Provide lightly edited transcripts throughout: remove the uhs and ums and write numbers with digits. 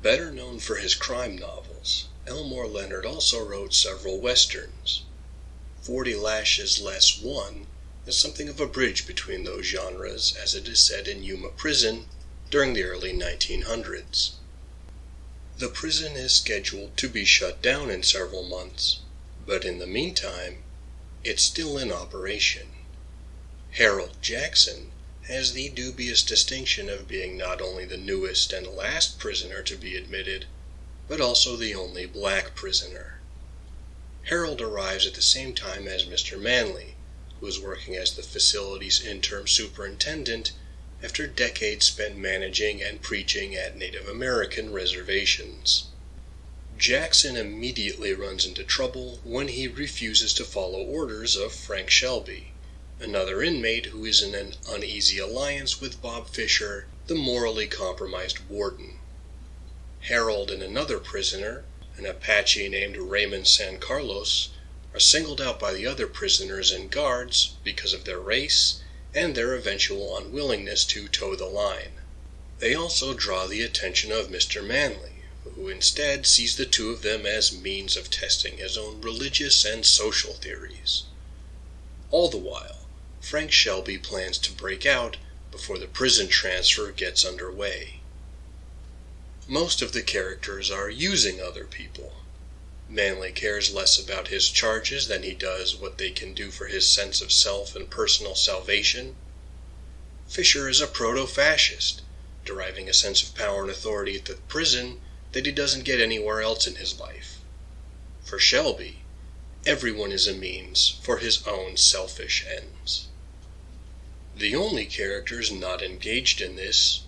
Better known for his crime novels, Elmore Leonard also wrote several westerns. 40 Lashes Less One is something of a bridge between those genres, as it is set in Yuma Prison during the early 1900s. The prison is scheduled to be shut down in several months, but in the meantime, it's still in operation. Harold Jackson has the dubious distinction of being not only the newest and last prisoner to be admitted, but also the only black prisoner. Harold arrives at the same time as Mr. Manley, who is working as the facility's interim superintendent after decades spent managing and preaching at Native American reservations. Jackson immediately runs into trouble when he refuses to follow orders of Frank Shelby, another inmate who is in an uneasy alliance with Bob Fisher, the morally compromised warden. Harold and another prisoner, an Apache named Raymond San Carlos, are singled out by the other prisoners and guards because of their race and their eventual unwillingness to toe the line. They also draw the attention of Mr. Manley, who instead sees the two of them as means of testing his own religious and social theories. All the while, Frank Shelby plans to break out before the prison transfer gets underway. Most of the characters are using other people. Manley cares less about his charges than he does what they can do for his sense of self and personal salvation. Fisher is a proto-fascist, deriving a sense of power and authority at the prison that he doesn't get anywhere else in his life. For Shelby, everyone is a means for his own selfish ends. The only characters not engaged in this,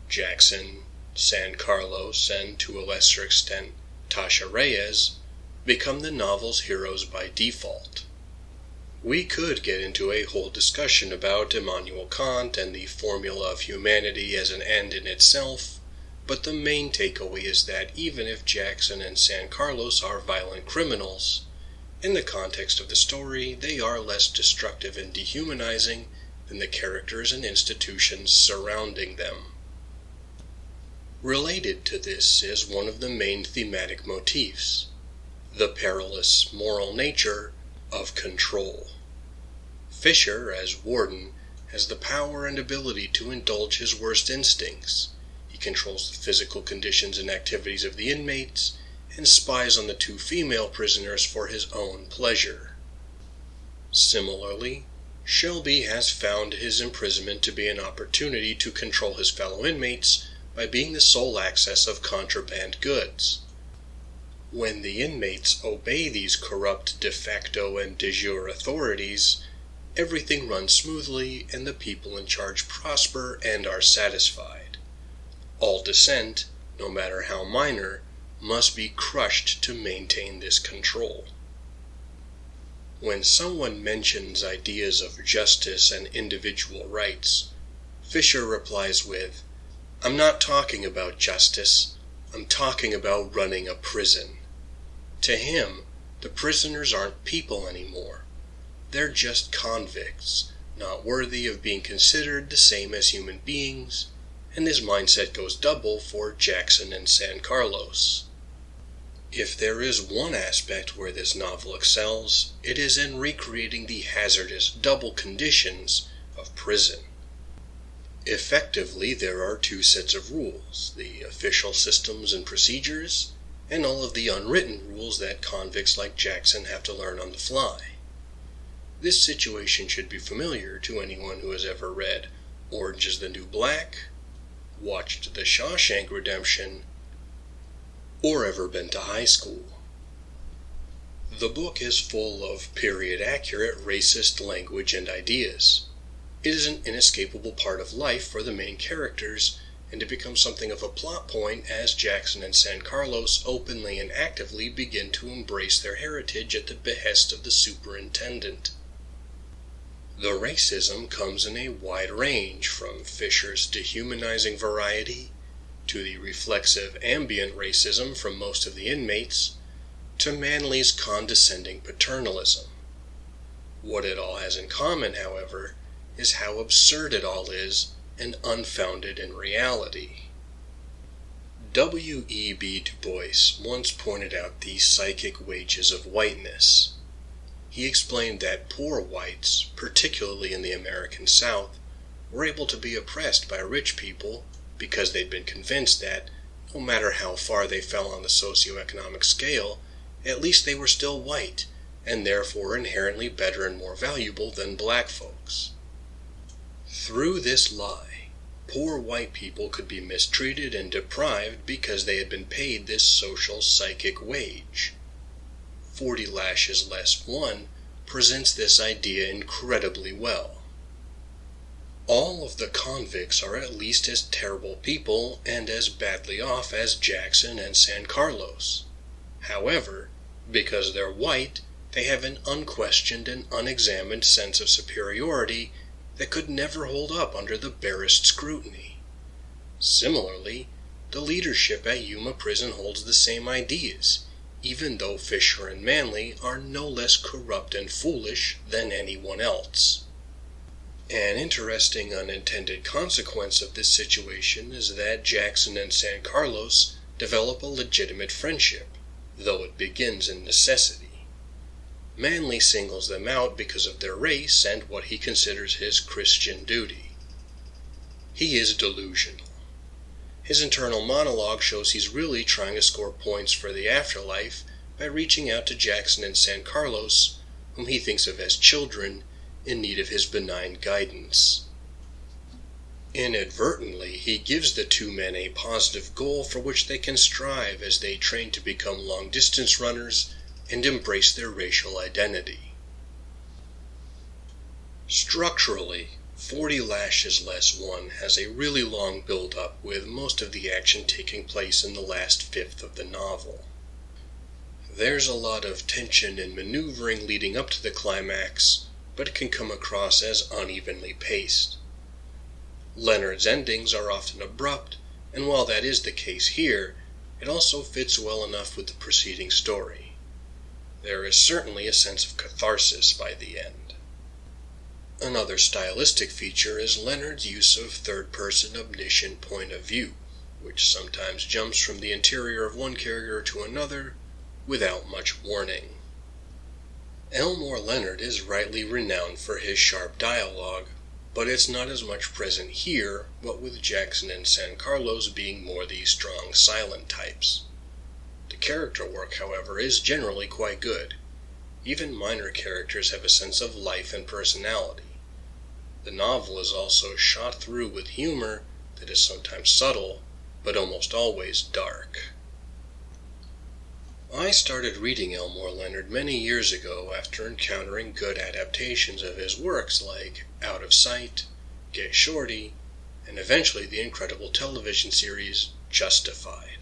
Jackson, San Carlos, and to a lesser extent Tasha Reyes, become the novel's heroes by default. We could get into a whole discussion about Immanuel Kant and the formula of humanity as an end in itself, but the main takeaway is that even if Jackson and San Carlos are violent criminals, in the context of the story they are less destructive and dehumanizing than the characters and institutions surrounding them. Related to this is one of the main thematic motifs, the perilous moral nature of control. Fisher, as warden, has the power and ability to indulge his worst instincts. He controls the physical conditions and activities of the inmates, and spies on the two female prisoners for his own pleasure. Similarly, Shelby has found his imprisonment to be an opportunity to control his fellow inmates by being the sole access of contraband goods. When the inmates obey these corrupt de facto and de jure authorities, everything runs smoothly and the people in charge prosper and are satisfied. All dissent, no matter how minor, must be crushed to maintain this control. When someone mentions ideas of justice and individual rights, Fisher replies with, "I'm not talking about justice, I'm talking about running a prison." To him, the prisoners aren't people anymore. They're just convicts, not worthy of being considered the same as human beings, and his mindset goes double for Jackson and San Carlos. If there is one aspect where this novel excels, it is in recreating the hazardous double conditions of prison. Effectively, there are two sets of rules, the official systems and procedures, and all of the unwritten rules that convicts like Jackson have to learn on the fly. This situation should be familiar to anyone who has ever read Orange is the New Black, watched The Shawshank Redemption, or ever been to high school. The book is full of period-accurate racist language and ideas. It is an inescapable part of life for the main characters, and it becomes something of a plot point as Jackson and San Carlos openly and actively begin to embrace their heritage at the behest of the superintendent. The racism comes in a wide range, from Fisher's dehumanizing variety, to the reflexive ambient racism from most of the inmates, to Manley's condescending paternalism. What it all has in common, however, is how absurd it all is and unfounded in reality. W.E.B. Du Bois once pointed out the psychic wages of whiteness. He explained that poor whites, particularly in the American South, were able to be oppressed by rich people because they'd been convinced that, no matter how far they fell on the socioeconomic scale, at least they were still white, and therefore inherently better and more valuable than black folks. Through this lie, poor white people could be mistreated and deprived because they had been paid this social psychic wage. 40 Lashes Less One presents this idea incredibly well. All of the convicts are at least as terrible people and as badly off as Jackson and San Carlos. However, because they're white, they have an unquestioned and unexamined sense of superiority that could never hold up under the barest scrutiny. Similarly, the leadership at Yuma Prison holds the same ideas, even though Fisher and Manley are no less corrupt and foolish than anyone else. An interesting unintended consequence of this situation is that Jackson and San Carlos develop a legitimate friendship, though it begins in necessity. Manley singles them out because of their race and what he considers his Christian duty. He is delusional. His internal monologue shows he's really trying to score points for the afterlife by reaching out to Jackson and San Carlos, whom he thinks of as children in need of his benign guidance. Inadvertently, he gives the two men a positive goal for which they can strive as they train to become long-distance runners and embrace their racial identity. Structurally, 40 Lashes Less One has a really long build-up, with most of the action taking place in the last fifth of the novel. There's a lot of tension and maneuvering leading up to the climax, but it can come across as unevenly paced. Leonard's endings are often abrupt, and while that is the case here, it also fits well enough with the preceding story. There is certainly a sense of catharsis by the end. Another stylistic feature is Leonard's use of third-person omniscient point of view, which sometimes jumps from the interior of one character to another without much warning. Elmore Leonard is rightly renowned for his sharp dialogue, but it's not as much present here, what with Jackson and San Carlos being more the strong silent types. The character work, however, is generally quite good. Even minor characters have a sense of life and personality. The novel is also shot through with humor that is sometimes subtle, but almost always dark. I started reading Elmore Leonard many years ago after encountering good adaptations of his works like Out of Sight, Get Shorty, and eventually the incredible television series Justified.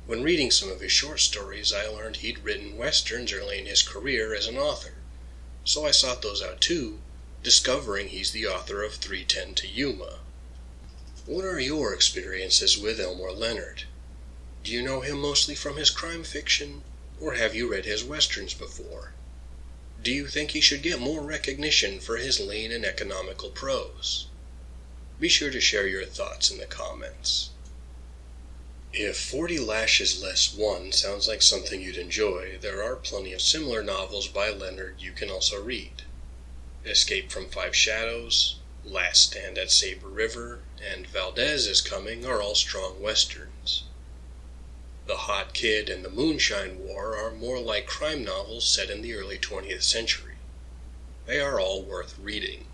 When reading some of his short stories, I learned he'd written westerns early in his career as an author, so I sought those out too, discovering he's the author of 3:10 to Yuma. What are your experiences with Elmore Leonard? Do you know him mostly from his crime fiction, or have you read his westerns before? Do you think he should get more recognition for his lean and economical prose? Be sure to share your thoughts in the comments. If 40 Lashes Less One sounds like something you'd enjoy, there are plenty of similar novels by Leonard you can also read. Escape from Five Shadows, Last Stand at Saber River, and Valdez is Coming are all strong westerns. The Hot Kid and the Moonshine War are more like crime novels set in the early 20th century. They are all worth reading.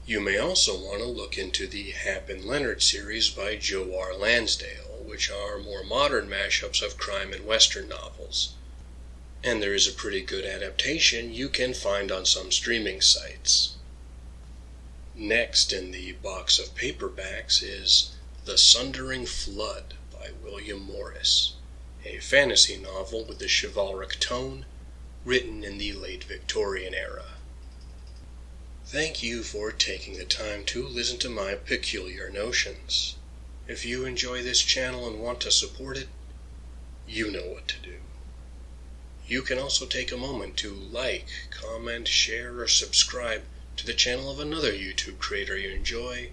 You may also want to look into the Hap and Leonard series by Joe R. Lansdale, which are more modern mashups of crime and western novels. And there is a pretty good adaptation you can find on some streaming sites. Next in the box of paperbacks is The Sundering Flood by William Morris, a fantasy novel with a chivalric tone, written in the late Victorian era. Thank you for taking the time to listen to my peculiar notions. If you enjoy this channel and want to support it, you know what to do. You can also take a moment to like, comment, share, or subscribe to the channel of another YouTube creator you enjoy,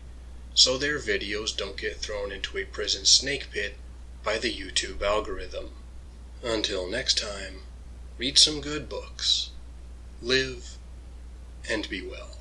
so their videos don't get thrown into a prison snake pit by the YouTube algorithm. Until next time, read some good books, live, and be well.